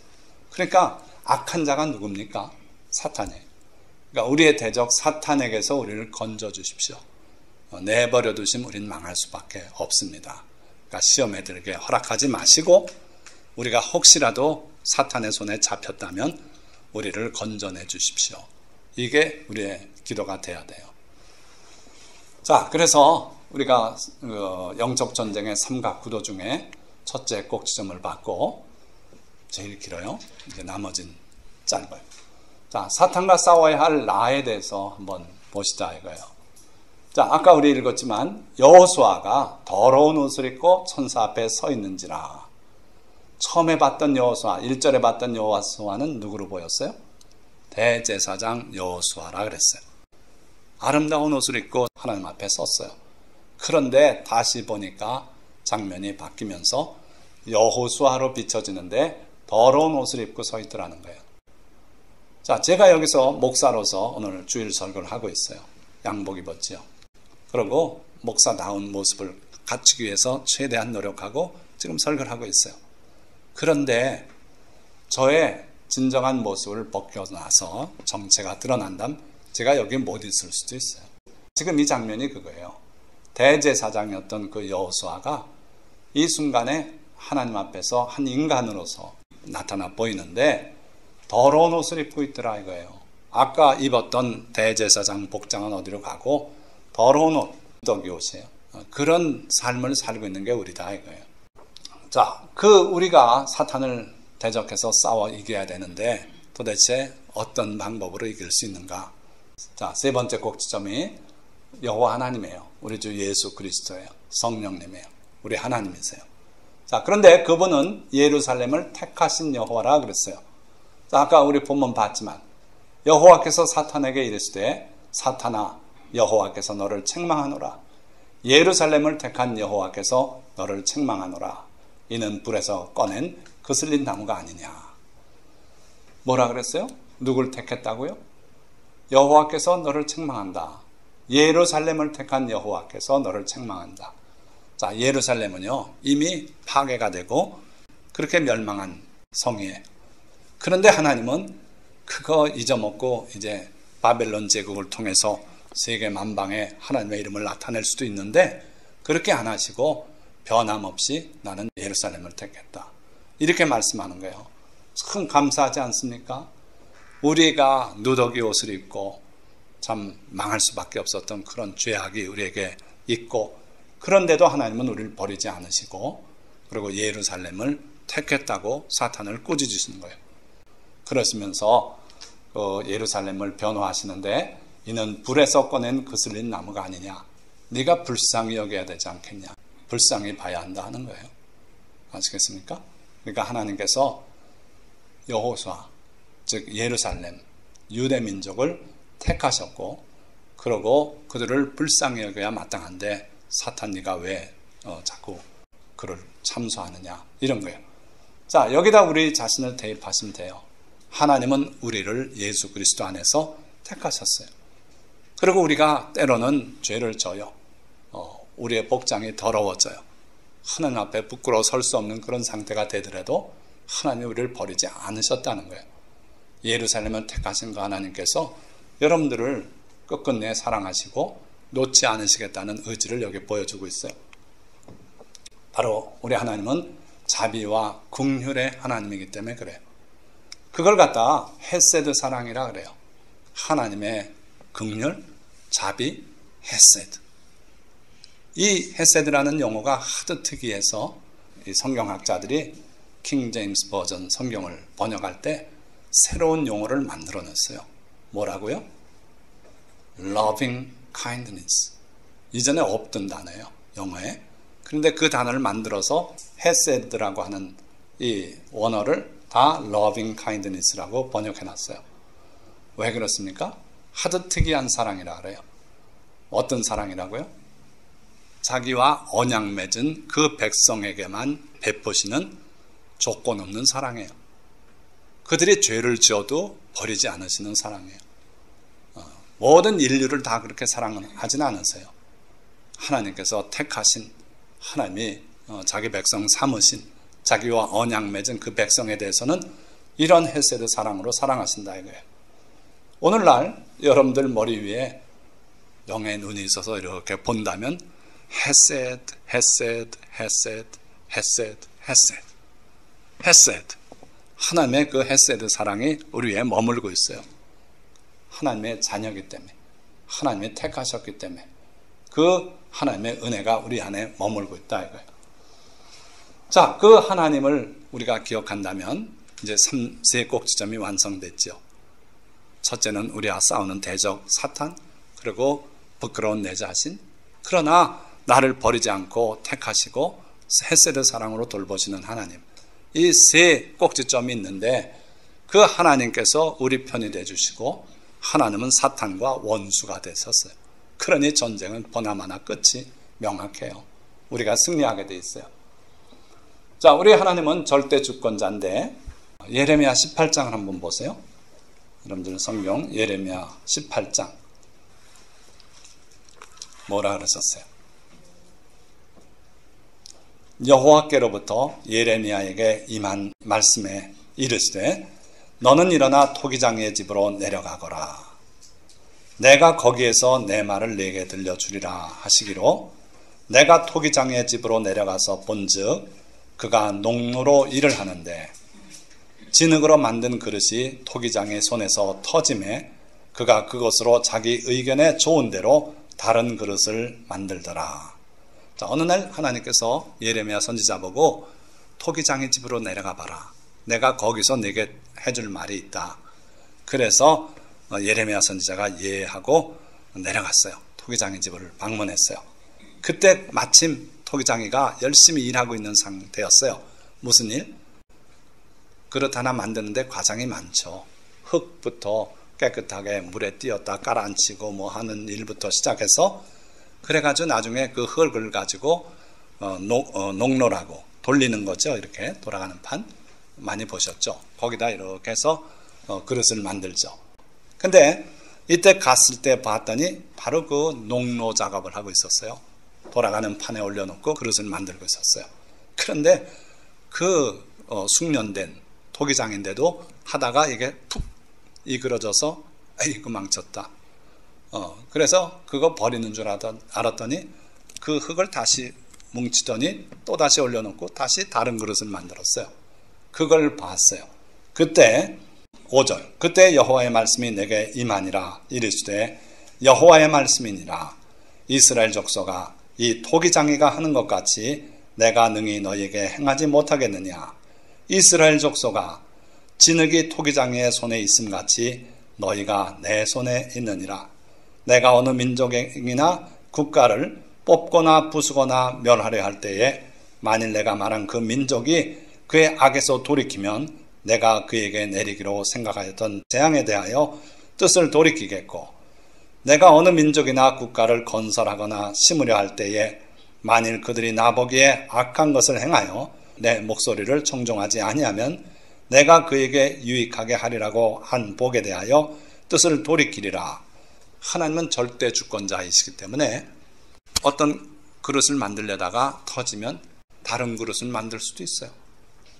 그러니까 악한 자가 누굽니까? 사탄이에요. 그러니까 우리의 대적 사탄에게서 우리를 건져 주십시오. 내버려 두시면 우리는 망할 수밖에 없습니다. 그러니까 시험에 들게 허락하지 마시고, 우리가 혹시라도 사탄의 손에 잡혔다면 우리를 건져내 주십시오. 이게 우리의 기도가 돼야 돼요. 자, 그래서 우리가 영적 전쟁의 삼각구도 중에 첫째 꼭지점을 받고, 제일 길어요. 이제 나머진 짧아요. 자, 사탄과 싸워야 할 나에 대해서 한번 보시자 이거예요. 자, 아까 우리 읽었지만 여호수아가 더러운 옷을 입고 천사 앞에 서 있는지라. 처음에 봤던 여호수아, 1절에 봤던 여호수아는 누구로 보였어요? 대제사장 여호수아라 그랬어요. 아름다운 옷을 입고 하나님 앞에 섰어요. 그런데 다시 보니까 장면이 바뀌면서 여호수아로 비춰지는데 더러운 옷을 입고 서 있더라는 거예요. 자, 제가 여기서 목사로서 오늘 주일 설교를 하고 있어요. 양복 입었지요. 그리고 목사다운 모습을 갖추기 위해서 최대한 노력하고 지금 설교를 하고 있어요. 그런데 저의 진정한 모습을 벗겨놔서 정체가 드러난다면 제가 여기 못 있을 수도 있어요. 지금 이 장면이 그거예요. 대제사장이었던 그 여호수아가 이 순간에 하나님 앞에서 한 인간으로서 나타나 보이는데 더러운 옷을 입고 있더라 이거예요. 아까 입었던 대제사장 복장은 어디로 가고 더러운 옷, 무더기 옷이에요. 그런 삶을 살고 있는 게 우리다 이거예요. 자, 우리가 사탄을 대적해서 싸워 이겨야 되는데 도대체 어떤 방법으로 이길 수 있는가? 자, 세 번째 꼭지점이 여호와 하나님이에요. 우리 주 예수 그리스도예요. 성령님이에요. 우리 하나님이세요. 자, 그런데 그분은 예루살렘을 택하신 여호와라 그랬어요. 자, 아까 우리 본문 봤지만 여호와께서 사탄에게 이르시되 사탄아 여호와께서 너를 책망하노라. 예루살렘을 택한 여호와께서 너를 책망하노라. 이는 불에서 꺼낸 거슬린 나무가 아니냐. 뭐라 그랬어요? 누굴 택했다고요? 여호와께서 너를 책망한다. 예루살렘을 택한 여호와께서 너를 책망한다. 자, 예루살렘은요 이미 파괴가 되고 그렇게 멸망한 성이에요. 그런데 하나님은 그거 잊어먹고 이제 바벨론 제국을 통해서 세계 만방에 하나님의 이름을 나타낼 수도 있는데 그렇게 안 하시고 변함없이 나는 예루살렘을 택했다. 이렇게 말씀하는 거예요. 참 감사하지 않습니까? 우리가 누더기 옷을 입고 참 망할 수밖에 없었던 그런 죄악이 우리에게 있고 그런데도 하나님은 우리를 버리지 않으시고 그리고 예루살렘을 택했다고 사탄을 꾸짖으시는 거예요. 그러시면서 예루살렘을 변호하시는데 이는 불에서 꺼낸 거슬린 나무가 아니냐. 네가 불쌍히 여겨야 되지 않겠냐. 불쌍히 봐야 한다 하는 거예요. 아시겠습니까? 그러니까 하나님께서 여호수아 즉 예루살렘 유대 민족을 택하셨고 그러고 그들을 불쌍히 여겨야 마땅한데 사탄 네가 왜 자꾸 그를 참소하느냐 이런 거예요. 자, 여기다 우리 자신을 대입하시면 돼요. 하나님은 우리를 예수 그리스도 안에서 택하셨어요. 그리고 우리가 때로는 죄를 져요. 우리의 복장이 더러워져요. 하나님 앞에 부끄러워 설 수 없는 그런 상태가 되더라도 하나님이 우리를 버리지 않으셨다는 거예요. 예루살렘을 택하신 그 하나님께서 여러분들을 끝끝내 사랑하시고 놓지 않으시겠다는 의지를 여기 보여주고 있어요. 바로 우리 하나님은 자비와 긍휼의 하나님이기 때문에 그래요. 그걸 갖다 헤세드 사랑이라 그래요. 하나님의 긍휼, 자비, 헤세드. 이 헤세드라는 용어가 하도 특이해서 이 성경학자들이 킹 제임스 버전 성경을 번역할 때 새로운 용어를 만들어냈어요. 뭐라고요? loving kindness. 이전에 없던 단어예요, 영어에. 그런데 그 단어를 만들어서 헤세드라고 하는 이 원어를 다 loving kindness라고 번역해놨어요. 왜 그렇습니까? 하도 특이한 사랑이라 그래요. 어떤 사랑이라고요? 자기와 언약 맺은 그 백성에게만 베푸시는 조건 없는 사랑이에요. 그들이 죄를 지어도 버리지 않으시는 사랑이에요. 모든 인류를 다 그렇게 사랑하지는 않으세요. 하나님께서 택하신, 하나님이 자기 백성 삼으신, 자기와 언약 맺은 그 백성에 대해서는 이런 헤세드 사랑으로 사랑하신다 이거예요. 오늘날 여러분들 머리 위에 영의 눈이 있어서 이렇게 본다면 헤세드, 헤세드, 헤세드, 헤세드, 헤세드, 헤세드. 하나님의 그 헤세드 사랑이 우리 위에 머물고 있어요. 하나님의 자녀이기 때문에, 하나님이 택하셨기 때문에 그 하나님의 은혜가 우리 안에 머물고 있다 이거예요. 자, 그 하나님을 우리가 기억한다면 이제 3세 꼭지점이 완성됐죠. 첫째는 우리와 싸우는 대적 사탄, 그리고 부끄러운 내 자신. 그러나 나를 버리지 않고 택하시고 헤세드 사랑으로 돌보시는 하나님. 이 세 꼭지점이 있는데 그 하나님께서 우리 편이 되어주시고 하나님은 사탄과 원수가 되셨어요. 그러니 전쟁은 보나마나 끝이 명확해요. 우리가 승리하게 돼 있어요. 자, 우리 하나님은 절대 주권자인데 예레미야 18장을 한번 보세요. 여러분들 성경 예레미야 18장 뭐라 그러셨어요? 여호와께로부터 예레미야에게 임한 말씀에 이르시되 너는 일어나 토기장의 집으로 내려가거라. 내가 거기에서 내 말을 네게 들려주리라 하시기로 내가 토기장의 집으로 내려가서 본즉 그가 농로로 일을 하는데 진흙으로 만든 그릇이 토기장의 손에서 터짐에 그가 그것으로 자기 의견에 좋은 대로 다른 그릇을 만들더라. 자, 어느 날 하나님께서 예레미야 선지자 보고 토기장의 집으로 내려가 봐라. 내가 거기서 네게 해줄 말이 있다. 그래서 예레미야 선지자가 예하고 내려갔어요. 토기장의 집을 방문했어요. 그때 마침 토기장이가 열심히 일하고 있는 상태였어요. 무슨 일? 그릇 하나 만드는데 과정이 많죠. 흙부터 깨끗하게 물에 띄었다 깔아앉히고 뭐 하는 일부터 시작해서 그래가지고 나중에 그 흙을 가지고 농로라고 돌리는 거죠. 이렇게 돌아가는 판 많이 보셨죠. 거기다 이렇게 해서 그릇을 만들죠. 근데 이때 갔을 때 봤더니 바로 그 농로 작업을 하고 있었어요. 돌아가는 판에 올려놓고 그릇을 만들고 있었어요. 그런데 그 숙련된 토기장인데도 하다가 이게 푹 이그러져서 아이고 망쳤다. 그래서 그거 버리는 줄 알았더니 그 흙을 다시 뭉치더니 또 다시 올려놓고 다시 다른 그릇을 만들었어요. 그걸 봤어요. 그때 5절 그때 여호와의 말씀이 내게 임하니라 이르시되 여호와의 말씀이니라 이스라엘 족속아 이 토기장이가 하는 것 같이 내가 능히 너희에게 행하지 못하겠느냐. 이스라엘 족속아 진흙이 토기장이의 손에 있음같이 너희가 내 손에 있느니라. 내가 어느 민족이나 국가를 뽑거나 부수거나 멸하려 할 때에 만일 내가 말한 그 민족이 그의 악에서 돌이키면 내가 그에게 내리기로 생각하였던 재앙에 대하여 뜻을 돌이키겠고 내가 어느 민족이나 국가를 건설하거나 심으려 할 때에 만일 그들이 나보기에 악한 것을 행하여 내 목소리를 청종하지 아니하면 내가 그에게 유익하게 하리라고 한 복에 대하여 뜻을 돌이키리라. 하나님은 절대 주권자이시기 때문에 어떤 그릇을 만들려다가 터지면 다른 그릇을 만들 수도 있어요.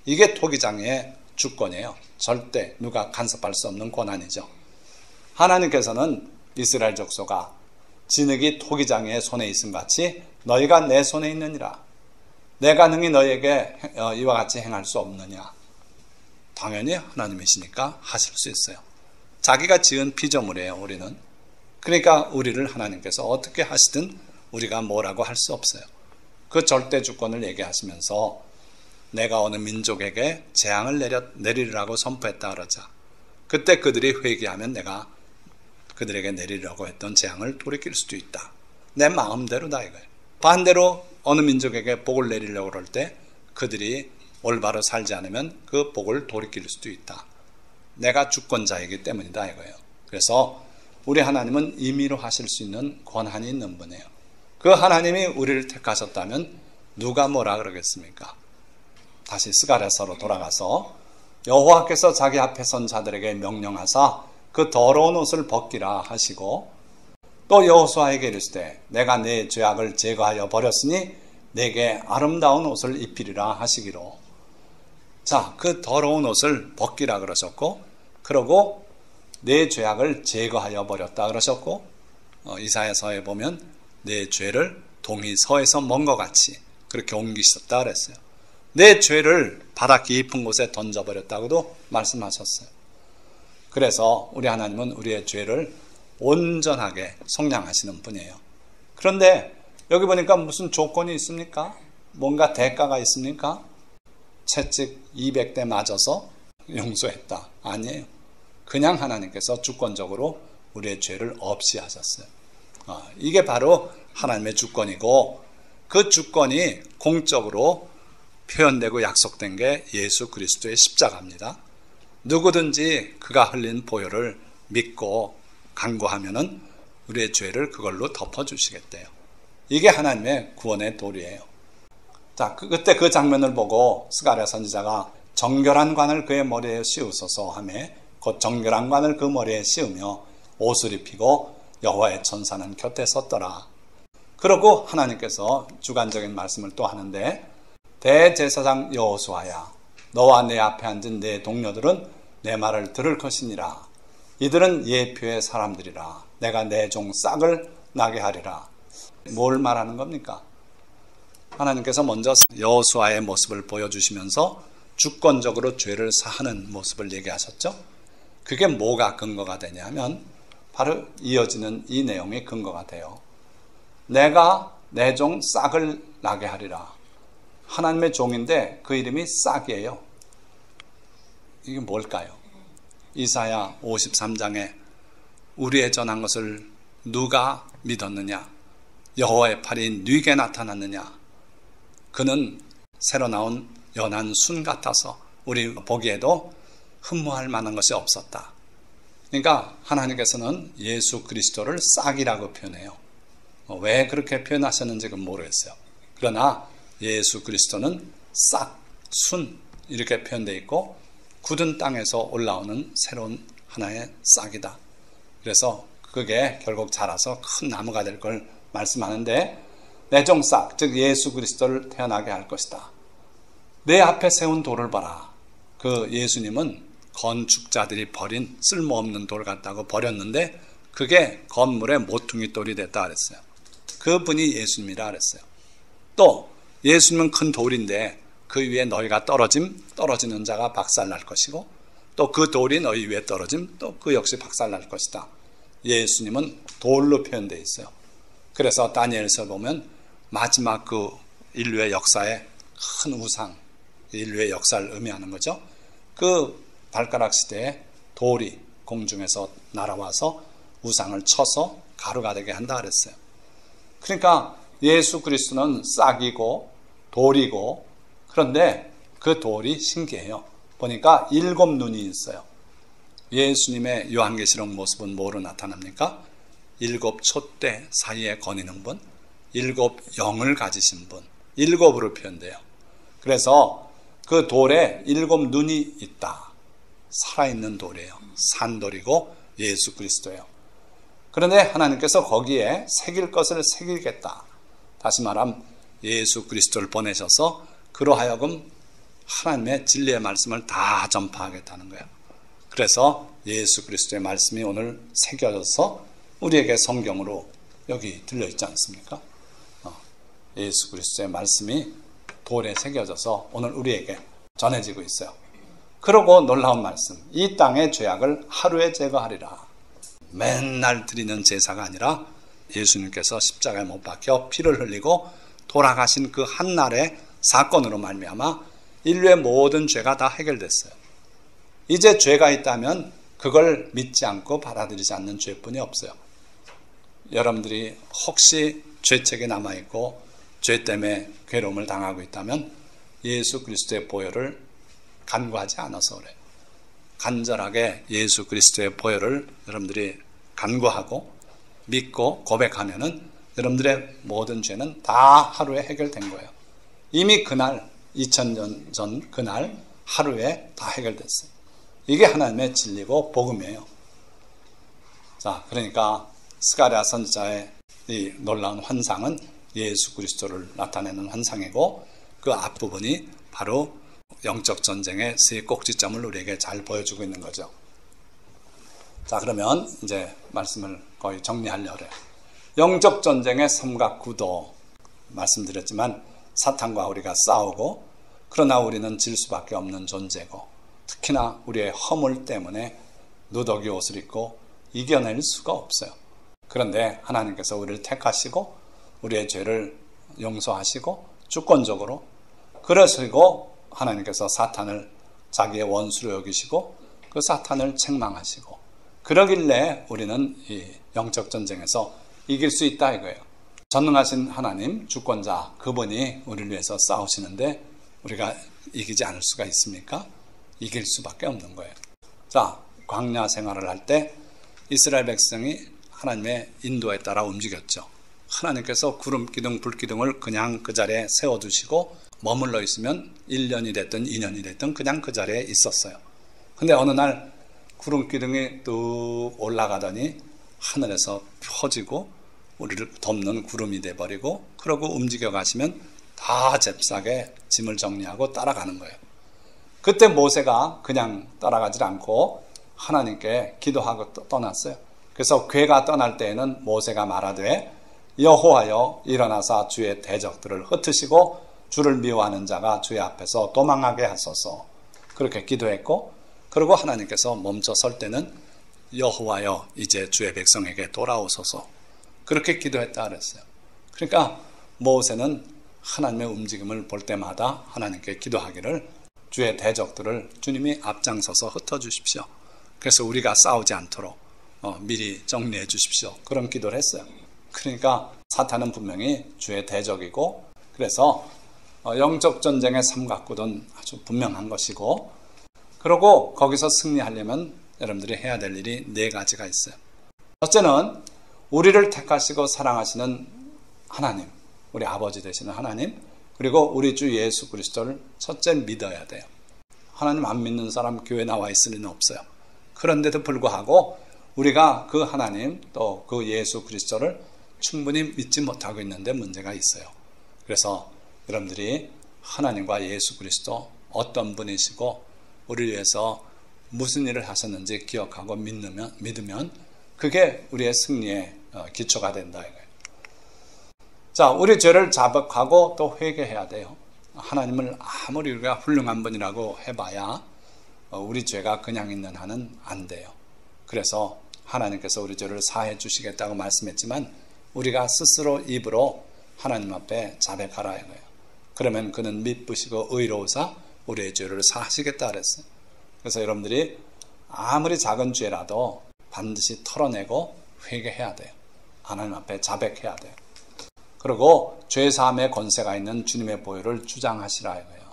이게 토기장의 주권이에요. 절대 누가 간섭할 수 없는 권한이죠. 하나님께서는 이스라엘 족속아 진흙이 토기장의 손에 있음 같이 너희가 내 손에 있느니라. 내가 능히 너희에게 이와 같이 행할 수 없느냐. 당연히 하나님이시니까 하실 수 있어요. 자기가 지은 피조물이에요, 우리는. 그러니까 우리를 하나님께서 어떻게 하시든 우리가 뭐라고 할 수 없어요. 그 절대 주권을 얘기하시면서 내가 어느 민족에게 재앙을 내리라고 선포했다 그러자. 그때 그들이 회개하면 내가 그들에게 내리려고 했던 재앙을 돌이킬 수도 있다. 내 마음대로다 이거예요. 반대로 어느 민족에게 복을 내리려고 그럴 때 그들이 올바로 살지 않으면 그 복을 돌이킬 수도 있다. 내가 주권자이기 때문이다 이거예요. 그래서 우리 하나님은 임의로 하실 수 있는 권한이 있는 분이에요. 그 하나님이 우리를 택하셨다면 누가 뭐라 그러겠습니까? 다시 스가랴서로 돌아가서 여호와께서 자기 앞에 선 자들에게 명령하사 그 더러운 옷을 벗기라 하시고 또 여호수아에게 이르시되 내가 네 죄악을 제거하여 버렸으니 내게 아름다운 옷을 입히리라 하시기로. 자, 그 더러운 옷을 벗기라 그러셨고 그러고 내 죄악을 제거하여 버렸다 그러셨고 이사야서에 보면 내 죄를 동이 서에서 먼 것 같이 그렇게 옮기셨다 그랬어요. 내 죄를 바다 깊은 곳에 던져버렸다고도 말씀하셨어요. 그래서 우리 하나님은 우리의 죄를 온전하게 속량하시는 분이에요. 그런데 여기 보니까 무슨 조건이 있습니까? 뭔가 대가가 있습니까? 채찍 200대 맞아서 용서했다. 아니에요. 그냥 하나님께서 주권적으로 우리의 죄를 없이 하셨어요. 이게 바로 하나님의 주권이고 그 주권이 공적으로 표현되고 약속된 게 예수 그리스도의 십자가입니다. 누구든지 그가 흘린 보혈을 믿고 간구하면은 우리의 죄를 그걸로 덮어주시겠대요. 이게 하나님의 구원의 도리예요. 자, 그때 그 장면을 보고 스가랴 선지자가 정결한 관을 그의 머리에 씌우소서 하며 곧 정결한 관을 그 머리에 씌우며 옷을 입히고 여호와의 천사는 곁에 섰더라. 그러고 하나님께서 주관적인 말씀을 또 하는데 대제사장 여호수아야 너와 내 앞에 앉은 내 동료들은 내 말을 들을 것이니라. 이들은 예표의 사람들이라. 내가 내 종 싹을 나게 하리라. 뭘 말하는 겁니까? 하나님께서 먼저 여호수아의 모습을 보여주시면서 주권적으로 죄를 사하는 모습을 얘기하셨죠. 그게 뭐가 근거가 되냐면 바로 이어지는 이 내용이 근거가 돼요. 내가 내 종 싹을 나게 하리라. 하나님의 종인데 그 이름이 싹이에요. 이게 뭘까요? 이사야 53장에 우리의 전한 것을 누가 믿었느냐? 여호와의 팔이 네게 나타났느냐? 그는 새로 나온 연한 순 같아서 우리 보기에도 흠모할 만한 것이 없었다. 그러니까 하나님께서는 예수 그리스도를 싹이라고 표현해요. 왜 그렇게 표현하셨는지 모르겠어요. 그러나 예수 그리스도는 싹, 순 이렇게 표현되어 있고 굳은 땅에서 올라오는 새로운 하나의 싹이다. 그래서 그게 결국 자라서 큰 나무가 될 걸 말씀하는데 내 종 싹, 즉 예수 그리스도를 태어나게 할 것이다. 내 앞에 세운 돌을 봐라. 그 예수님은 건축자들이 버린 쓸모없는 돌 같다고 버렸는데 그게 건물의 모퉁이 돌이 됐다 그랬어요. 그분이 예수님이라 그랬어요. 또 예수님은 큰 돌인데 그 위에 너희가 떨어지는 자가 박살날 것이고 또 그 돌이 너희 위에 떨어짐 또 그 역시 박살날 것이다. 예수님은 돌로 표현되어 있어요. 그래서 다니엘서 보면 마지막 그 인류의 역사에 큰 우상, 인류의 역사를 의미하는 거죠. 그 발가락 시대에 돌이 공중에서 날아와서 우상을 쳐서 가루가 되게 한다 그랬어요. 그러니까 예수 그리스도는 싹이고 돌이고 그런데 그 돌이 신기해요. 보니까 7 눈이 있어요. 예수님의 요한계시록 모습은 뭐로 나타납니까? 7 촛대 사이에 거니는 분, 7 영을 가지신 분, 7으로 표현돼요. 그래서 그 돌에 7 눈이 있다. 살아있는 돌이에요. 산돌이고 예수 그리스도예요. 그런데 하나님께서 거기에 새길 것을 새기겠다. 다시 말하면 예수 그리스도를 보내셔서 그로 하여금 하나님의 진리의 말씀을 다 전파하겠다는 거예요. 그래서 예수 그리스도의 말씀이 오늘 새겨져서 우리에게 성경으로 여기 들려있지 않습니까? 예수 그리스도의 말씀이 돌에 새겨져서 오늘 우리에게 전해지고 있어요. 그러고 놀라운 말씀, 이 땅의 죄악을 하루에 제거하리라. 맨날 드리는 제사가 아니라 예수님께서 십자가에 못 박혀 피를 흘리고 돌아가신 그 한날의 사건으로 말미암아 인류의 모든 죄가 다 해결됐어요. 이제 죄가 있다면 그걸 믿지 않고 받아들이지 않는 죄뿐이 없어요. 여러분들이 혹시 죄책이 남아있고 죄 때문에 괴로움을 당하고 있다면 예수 그리스도의 보혈을 간구하지 않아서 그래요. 간절하게 예수 그리스도의 보혈을 여러분들이 간구하고 믿고 고백하면은 여러분들의 모든 죄는 다 하루에 해결된 거예요. 이미 그날 2000년 전 그날 하루에 다 해결됐어요. 이게 하나님의 진리고 복음이에요. 자, 그러니까 스가랴 선지자의 이 놀라운 환상은 예수 그리스도를 나타내는 환상이고 그 앞부분이 바로 영적 전쟁의 세 꼭지점을 우리에게 잘 보여주고 있는 거죠. 자, 그러면 이제 말씀을 거의 정리하려고 해요. 영적 전쟁의 삼각구도 말씀드렸지만 사탄과 우리가 싸우고 그러나 우리는 질 수밖에 없는 존재고 특히나 우리의 허물 때문에 누더기 옷을 입고 이겨낼 수가 없어요. 그런데 하나님께서 우리를 택하시고 우리의 죄를 용서하시고 주권적으로 그러시고 하나님께서 사탄을 자기의 원수로 여기시고 그 사탄을 책망하시고 그러길래 우리는 이 영적 전쟁에서 이길 수 있다 이거예요. 전능하신 하나님 주권자 그분이 우리를 위해서 싸우시는데 우리가 이기지 않을 수가 있습니까? 이길 수밖에 없는 거예요. 자, 광야 생활을 할 때 이스라엘 백성이 하나님의 인도에 따라 움직였죠. 하나님께서 구름 기둥 불 기둥을 그냥 그 자리에 세워두시고 머물러 있으면 1년이 됐든 2년이 됐든 그냥 그 자리에 있었어요. 근데 어느 날 구름 기둥이 뚝 올라가더니 하늘에서 펴지고 우리를 덮는 구름이 돼버리고 그러고 움직여 가시면 다 잽싸게 짐을 정리하고 따라가는 거예요. 그때 모세가 그냥 따라가지 않고 하나님께 기도하고 떠났어요. 그래서 괴가 떠날 때에는 모세가 말하되 여호와여 일어나사 주의 대적들을 흩으시고 주를 미워하는 자가 주의 앞에서 도망하게 하소서. 그렇게 기도했고 그리고 하나님께서 멈춰 설 때는 여호와여 이제 주의 백성에게 돌아오소서. 그렇게 기도했다 그랬어요. 그러니까 모세는 하나님의 움직임을 볼 때마다 하나님께 기도하기를 주의 대적들을 주님이 앞장서서 흩어주십시오. 그래서 우리가 싸우지 않도록 미리 정리해 주십시오. 그런 기도를 했어요. 그러니까 사탄은 분명히 주의 대적이고 그래서 영적 전쟁의 삼각구는 아주 분명한 것이고 그리고 거기서 승리하려면 여러분들이 해야 될 일이 네 가지가 있어요. 첫째는 우리를 택하시고 사랑하시는 하나님, 우리 아버지 되시는 하나님, 그리고 우리 주 예수 그리스도를 첫째 믿어야 돼요. 하나님 안 믿는 사람 교회 나와 있을 리는 없어요. 그런데도 불구하고 우리가 그 하나님 또 그 예수 그리스도를 충분히 믿지 못하고 있는데 문제가 있어요. 그래서 여러분들이 하나님과 예수 그리스도 어떤 분이시고 우리를 위해서 무슨 일을 하셨는지 기억하고 믿으면 그게 우리의 승리의 기초가 된다 이거예요. 자, 우리 죄를 자백하고 또 회개해야 돼요. 하나님을 아무리 우리가 훌륭한 분이라고 해봐야 우리 죄가 그냥 있는 한은 안 돼요. 그래서 하나님께서 우리 죄를 사해 주시겠다고 말씀했지만 우리가 스스로 입으로 하나님 앞에 자백하라 이거예요. 그러면 그는 미쁘시고 의로우사 우리의 죄를 사하시겠다 그랬어요. 그래서 여러분들이 아무리 작은 죄라도 반드시 털어내고 회개해야 돼요. 하나님 앞에 자백해야 돼요. 그리고 죄사함의 권세가 있는 주님의 보혈을 주장하시라 이거예요.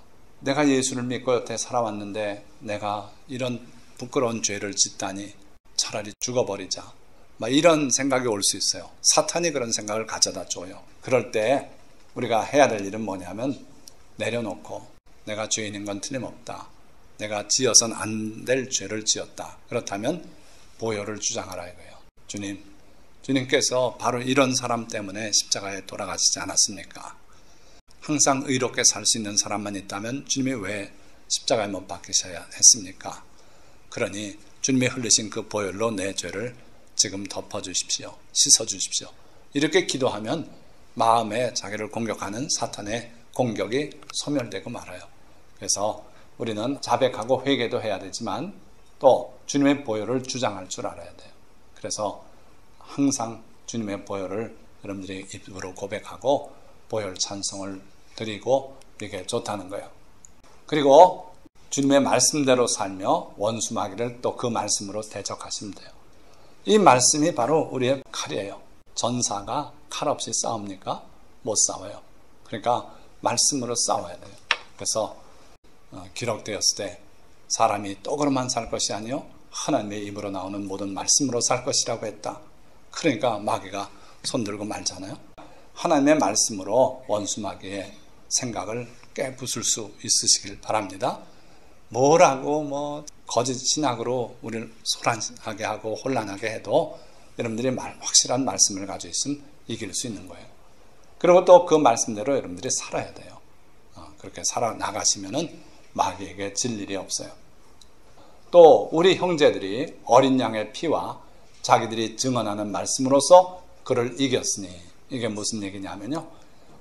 내가 예수를 믿고 여태 살아왔는데 내가 이런 부끄러운 죄를 짓다니 차라리 죽어버리자. 막 이런 생각이 올 수 있어요. 사탄이 그런 생각을 가져다 줘요. 그럴 때 우리가 해야 될 일은 뭐냐면 내려놓고 내가 죄인인 건 틀림없다. 내가 지어선 안 될 죄를 지었다. 그렇다면 보혈을 주장하라 이거예요. 주님, 주님께서 바로 이런 사람 때문에 십자가에 돌아가시지 않았습니까? 항상 의롭게 살 수 있는 사람만 있다면 주님이 왜 십자가에 못 박히셔야 했습니까? 그러니 주님이 흘리신 그 보혈로 내 죄를 지금 덮어주십시오. 씻어주십시오. 이렇게 기도하면 마음에 자기를 공격하는 사탄의 공격이 소멸되고 말아요. 그래서 우리는 자백하고 회개도 해야 되지만 또 주님의 보혈을 주장할 줄 알아야 돼요. 그래서 항상 주님의 보혈을 여러분들이 입으로 고백하고 보혈 찬송을 드리고 이게 좋다는 거예요. 그리고 주님의 말씀대로 살며 원수 마귀를 또 그 말씀으로 대적하시면 돼요. 이 말씀이 바로 우리의 칼이에요. 전사가 칼 없이 싸웁니까? 못 싸워요. 그러니까 말씀으로 싸워야 돼요. 그래서 기록되었을 때 사람이 떡으로만 살 것이 아니요 하나님의 입으로 나오는 모든 말씀으로 살 것이라고 했다. 그러니까 마귀가 손들고 말잖아요. 하나님의 말씀으로 원수 마귀의 생각을 깨부술 수 있으시길 바랍니다. 뭐라고 거짓 신학으로 우리를 소란하게 하고 혼란하게 해도 여러분들이 확실한 말씀을 가지고 있으면 이길 수 있는 거예요. 그리고 또 그 말씀대로 여러분들이 살아야 돼요. 그렇게 살아나가시면은 마귀에게 질 일이 없어요. 또 우리 형제들이 어린 양의 피와 자기들이 증언하는 말씀으로서 그를 이겼으니, 이게 무슨 얘기냐면요,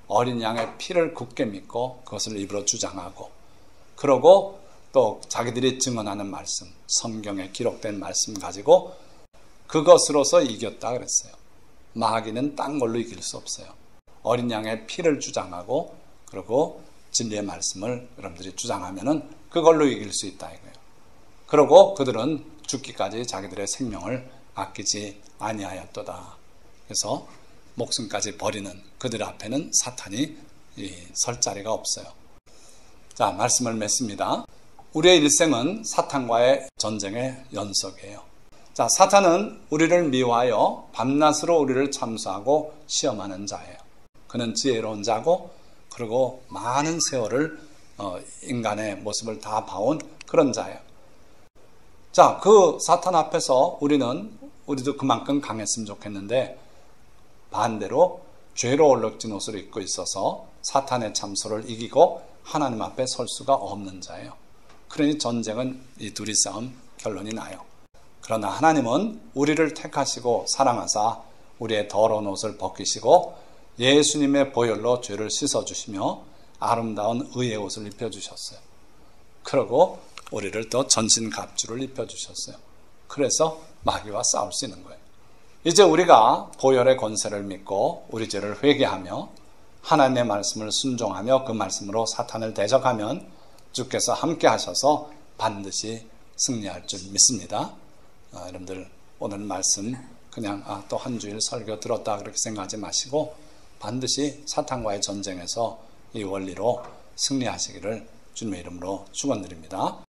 어린 양의 피를 굳게 믿고 그것을 입으로 주장하고, 그러고 또 자기들이 증언하는 말씀, 성경에 기록된 말씀 가지고 그것으로서 이겼다 그랬어요. 마귀는 딴 걸로 이길 수 없어요. 어린 양의 피를 주장하고 그리고 진리의 말씀을 여러분들이 주장하면은 그걸로 이길 수 있다 이거예요. 그리고 그들은 죽기까지 자기들의 생명을 아끼지 아니하였도다. 그래서 목숨까지 버리는 그들 앞에는 사탄이 설 자리가 없어요. 자, 말씀을 맺습니다. 우리의 일생은 사탄과의 전쟁의 연속이에요. 자, 사탄은 우리를 미워하여 밤낮으로 우리를 참수하고 시험하는 자예요. 그는 지혜로운 자고 그리고 많은 세월을 인간의 모습을 다 봐온 그런 자예요. 자, 그 사탄 앞에서 우리도 그만큼 강했으면 좋겠는데 반대로 죄로 얼룩진 옷을 입고 있어서 사탄의 참소를 이기고 하나님 앞에 설 수가 없는 자예요. 그러니 전쟁은 이 둘이 싸움 결론이 나요. 그러나 하나님은 우리를 택하시고 사랑하사 우리의 더러운 옷을 벗기시고 예수님의 보혈로 죄를 씻어주시며 아름다운 의의 옷을 입혀주셨어요. 그리고 우리를 또 전신갑주를 입혀주셨어요. 그래서 마귀와 싸울 수 있는 거예요. 이제 우리가 보혈의 권세를 믿고 우리 죄를 회개하며 하나님의 말씀을 순종하며 그 말씀으로 사탄을 대적하면 주께서 함께 하셔서 반드시 승리할 줄 믿습니다. 여러분들 오늘 말씀 그냥 또 한 주일 설교 들었다 그렇게 생각하지 마시고 반드시 사탄과의 전쟁에서 이 원리로 승리하시기를 주님의 이름으로 축원드립니다.